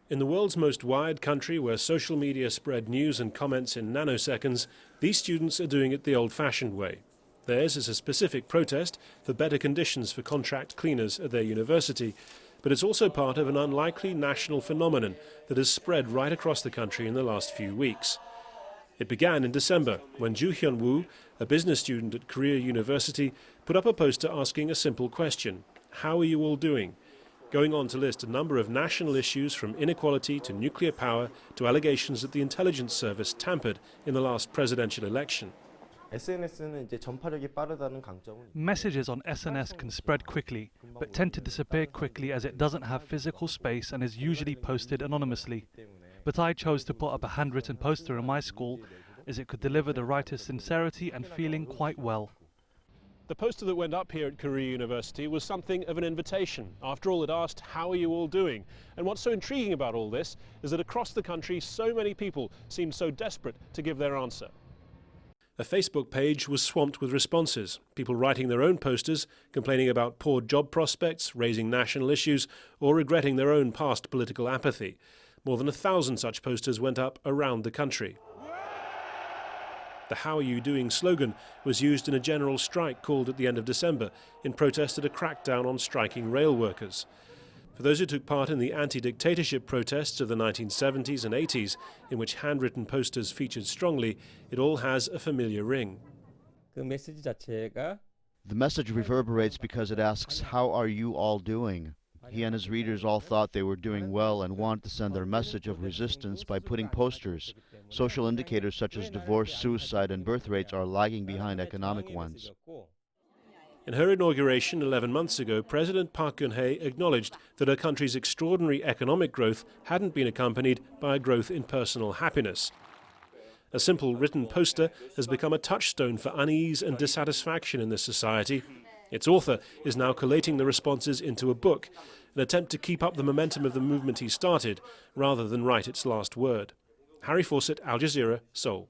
In the world's most wired country, where social media spread news and comments in nanoseconds, these students are doing it the old-fashioned way. Theirs is a specific protest for better conditions for contract cleaners at their university, but it's also part of an unlikely national phenomenon that has spread right across the country in the last few weeks. It began in December, when hyun-woo, a business student at Korea University, put up a poster asking a simple question: how are you all doing? Going on to list a number of national issues from inequality to nuclear power to allegations that the intelligence service tampered in the last presidential election. Messages on SNS can spread quickly, but tend to disappear quickly as it doesn't have physical space and is usually posted anonymously. But I chose to put up a handwritten poster in my school as it could deliver the writer's sincerity and feeling quite well. The poster that went up here at Korea University was something of an invitation. After all, it asked, how are you all doing? And what's so intriguing about all this is that across the country, so many people seemed so desperate to give their answer. A Facebook page was swamped with responses, people writing their own posters, complaining about poor job prospects, raising national issues, or regretting their own past political apathy. More than 1,000 such posters went up around the country. The "How are you doing" slogan was used in a general strike called at the end of December in protest at a crackdown on striking rail workers. For those who took part in the anti-dictatorship protests of the 1970s and 80s, in which handwritten posters featured strongly, it all has a familiar ring. The message reverberates because it asks, how are you all doing? He and his readers all thought they were doing well and wanted to send their message of resistance by putting posters. Social indicators such as divorce, suicide, and birth rates are lagging behind economic ones. In her inauguration 11 months ago, President Park Geun-hye acknowledged that her country's extraordinary economic growth hadn't been accompanied by a growth in personal happiness. A simple written poster has become a touchstone for unease and dissatisfaction in this society. Its author is now collating the responses into a book, an attempt to keep up the momentum of the movement he started, rather than write its last word. Harry Fawcett, Al Jazeera, Seoul.